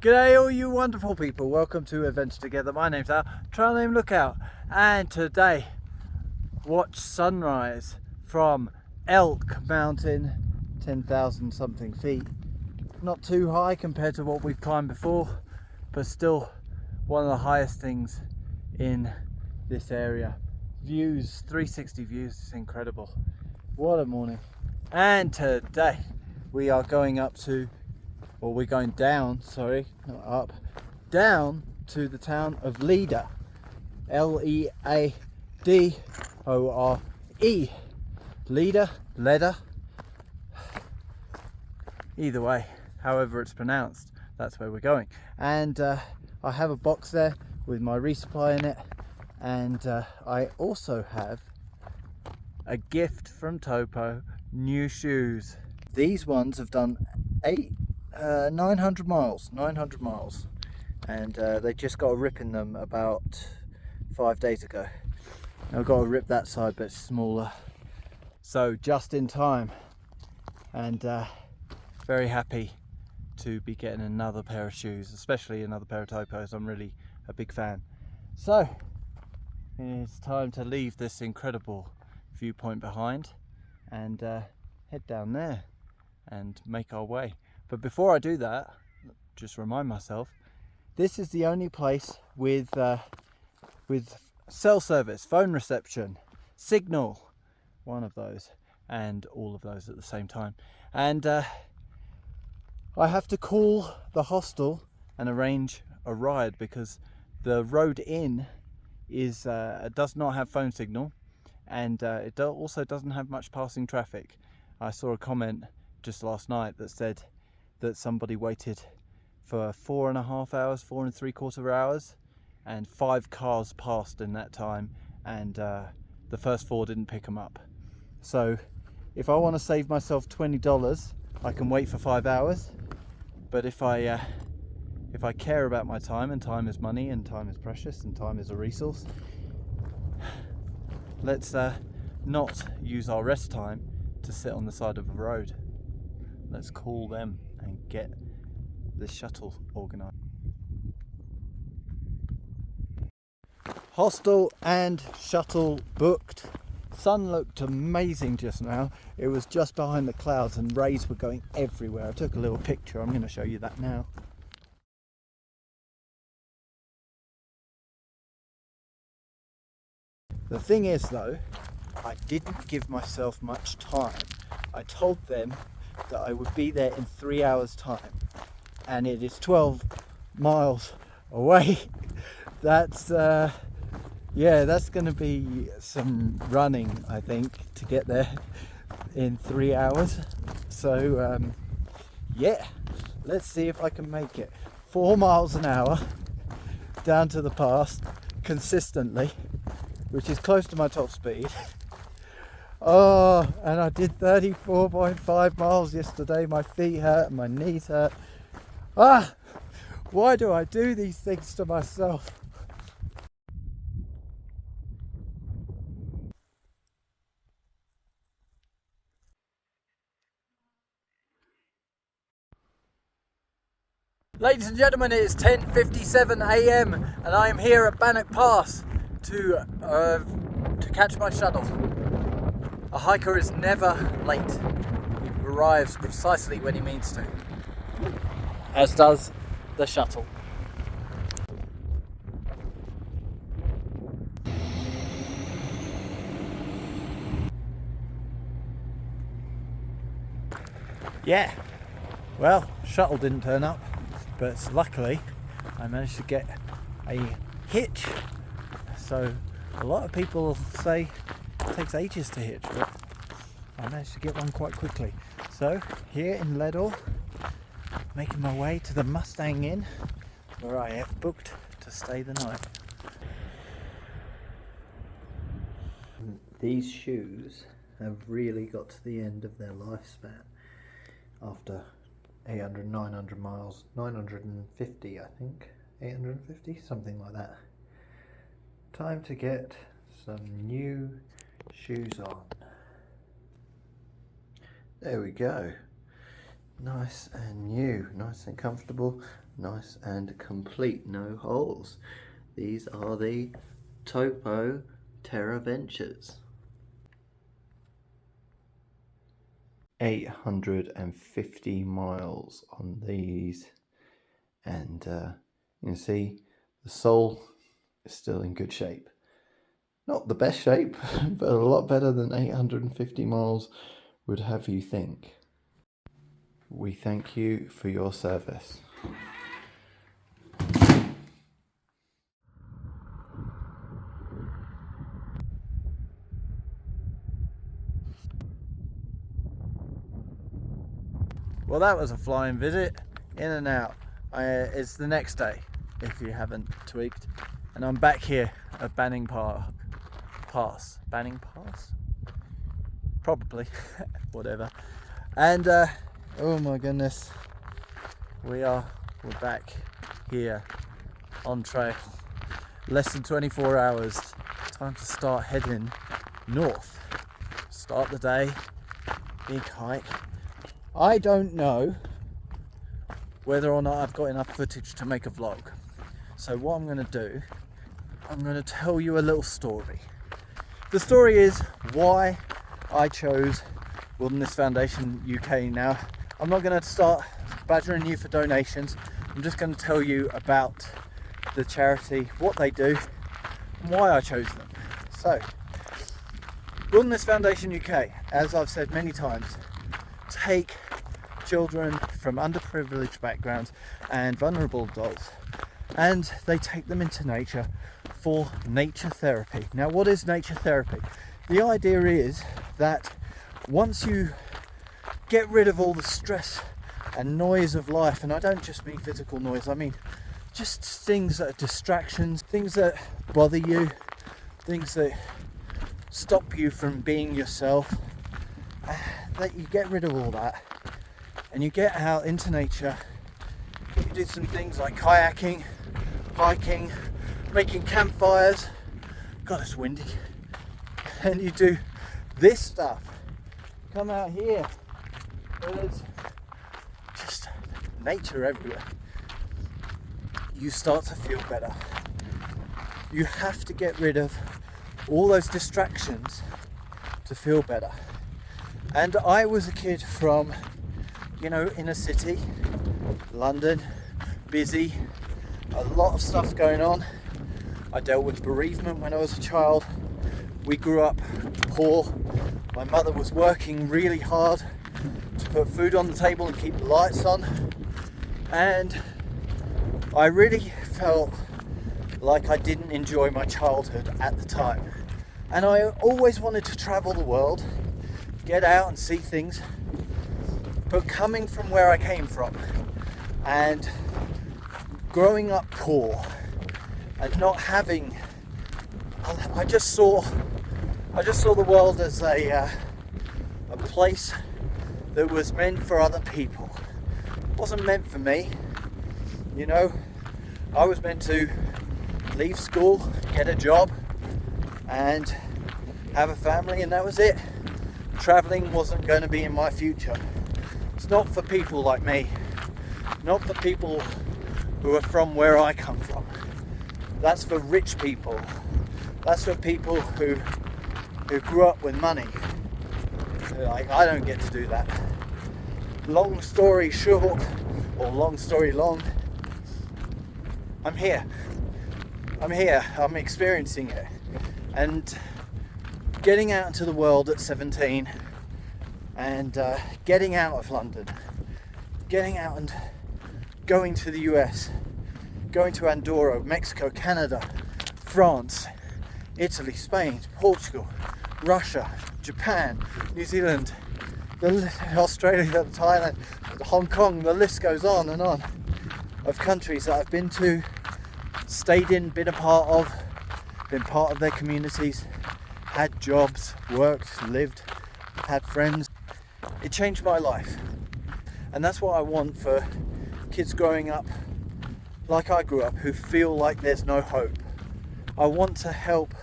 G'day all you wonderful people, welcome to Adventure Together. My name's Al, Trail Name Lookout, and today watch sunrise from Elk Mountain, 10,000 something feet. Not too high compared to what we've climbed before, but still one of the highest things in this area. Views, 360 views, it's incredible. What a morning. And today we are going up to, or we're going down, sorry, not up, down to the town of Leader, L-E-A-D-O-R-E, Leader, either way, however it's pronounced, that's where we're going. And I have a box there with my resupply in it, and I also have a gift from Topo, new shoes. These ones have done 900 miles, and they just got a rip in them about 5 days ago. I've got a rip that side, but it's smaller, so just in time, and very happy to be getting another pair of shoes, especially another pair of Topos. I'm really a big fan. So it's time to leave this incredible viewpoint behind and head down there and make our way. But before I do that, just remind myself, this is the only place with cell service, phone reception, signal, one of those, and all of those at the same time. And I have to call the hostel and arrange a ride because the road in is does not have phone signal, and it also doesn't have much passing traffic. I saw a comment just last night that said that somebody waited for 4.5 hours, 4.75 hours, and 5 cars passed in that time, and the first 4 didn't pick them up. So if I want to save myself $20, I can wait for 5 hours. But if I care about my time, and time is money, and time is precious, and time is a resource, let's not use our rest time to sit on the side of a road. Let's call them and get the shuttle organised. Hostel and shuttle booked. Sun looked amazing just now. It was just behind the clouds and rays were going everywhere. I took a little picture, I'm going to show you that now. The thing is though, I didn't give myself much time. I told them that I would be there in 3 hours time, and it is 12 miles away. That's yeah, that's going to be some running, I think, to get there in 3 hours. So yeah, let's see if I can make it. 4 miles an hour down to the pass consistently, which is close to my top speed. Oh, and I did 34.5 miles yesterday. My feet hurt and my knees hurt. Ah, why do I do these things to myself? Ladies and gentlemen, it is 10:57 a.m. and I am here at Bannock Pass to catch my shuttle. A hiker is never late. He arrives precisely when he means to, as does the shuttle. Yeah, well, shuttle didn't turn up, but luckily I managed to get a hitch. So a lot of people say it takes ages to hitch, but I managed to get one quite quickly. So here in Leador, making my way to the Mustang Inn, where I have booked to stay the night. These shoes have really got to the end of their lifespan after 800, 900 miles, 950 I think, 850, something like that. Time to get some new shoes on. There we go. Nice and new, nice and comfortable, nice and complete, no holes. These are the Topo Terra Ventures. 850 miles on these, and you can see the sole is still in good shape. Not the best shape, but a lot better than 850 miles would have you think. We thank you for your service. Well, that was a flying visit, in and out. It's the next day, if you haven't tweaked, and I'm back here at Banning Pass. Banning Pass? Probably, whatever. And oh my goodness, we're back here on trail. Less than 24 hours. Time to start heading north. Start the day, big hike. I don't know whether or not I've got enough footage to make a vlog. So what I'm going to do, I'm going to tell you a little story. The story is why I chose Widerness Foundation UK now. I'm not going to start badgering you for donations. I'm just going to tell you about the charity, what they do, and why I chose them. So, Widerness Foundation UK, as I've said many times, take children from underprivileged backgrounds and vulnerable adults, and they take them into nature for nature therapy. Now, what is nature therapy? The idea is that once you get rid of all the stress and noise of life, and I don't just mean physical noise, I mean just things that are distractions, things that bother you, things that stop you from being yourself, that you get rid of all that and you get out into nature. You do some things like kayaking, hiking, making campfires. God, it's windy. And you do this stuff. Come out here. There's just nature everywhere. You start to feel better. You have to get rid of all those distractions to feel better. And I was a kid from, inner city, London, busy, a lot of stuff going on. I dealt with bereavement when I was a child. We grew up poor. My mother was working really hard to put food on the table and keep the lights on. And I really felt like I didn't enjoy my childhood at the time. And I always wanted to travel the world, get out and see things. But coming from where I came from and growing up poor and not having, I just saw the world as a place that was meant for other people. It wasn't meant for me. I was meant to leave school, get a job and have a family, and that was it. Traveling wasn't going to be in my future. It's not for people like me, not for people who are from where I come from. That's for rich people. That's for people who grew up with money. I don't get to do that. Long story short, or long story long, I'm here. I'm experiencing it. And getting out into the world at 17 and getting out of London, getting out and going to the US, going to Andorra, Mexico, Canada, France, Italy, Spain, Portugal, Russia, Japan, New Zealand, Australia, Thailand, Hong Kong, the list goes on and on, of countries that I've been to, stayed in, been a part of, been part of their communities, had jobs, worked, lived, had friends. It changed my life. And that's what I want for kids growing up like I grew up, who feel like there's no hope. I want to help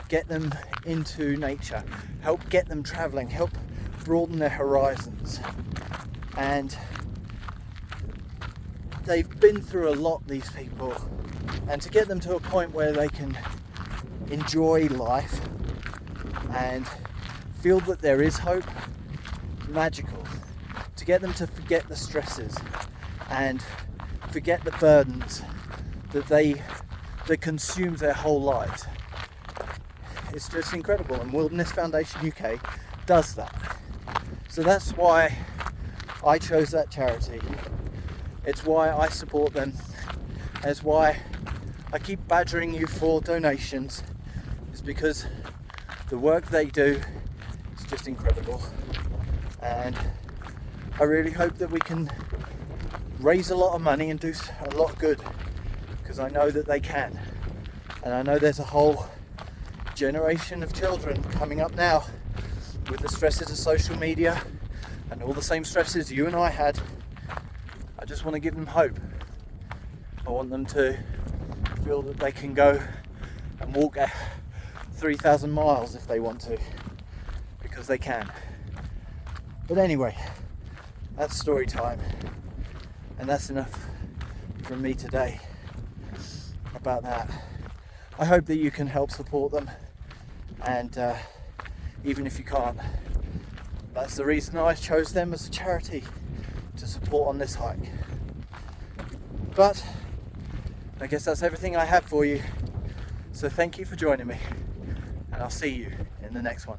get them into nature, help get them traveling, help broaden their horizons. and they've been through a lot, these people, and to get them to a point where they can enjoy life and feel that there is hope, magical. To get them to forget the stresses and forget the burdens that consume their whole lives. It's just incredible, and Widerness Foundation UK does that. So that's why I chose that charity. It's why I support them. It's why I keep badgering you for donations. It's because the work they do is just incredible, and I really hope that we can raise a lot of money and do a lot of good, because I know that they can, and I know there's a whole generation of children coming up now with the stresses of social media and all the same stresses you and I had. I just want to give them hope. I want them to feel that they can go and walk 3,000 miles if they want to, because they can. But anyway, that's story time, and that's enough from me today about that. I hope that you can help support them, and even if you can't, that's the reason I chose them as a charity to support on this hike. But I guess that's everything I have for you, so thank you for joining me, and I'll see you in the next one.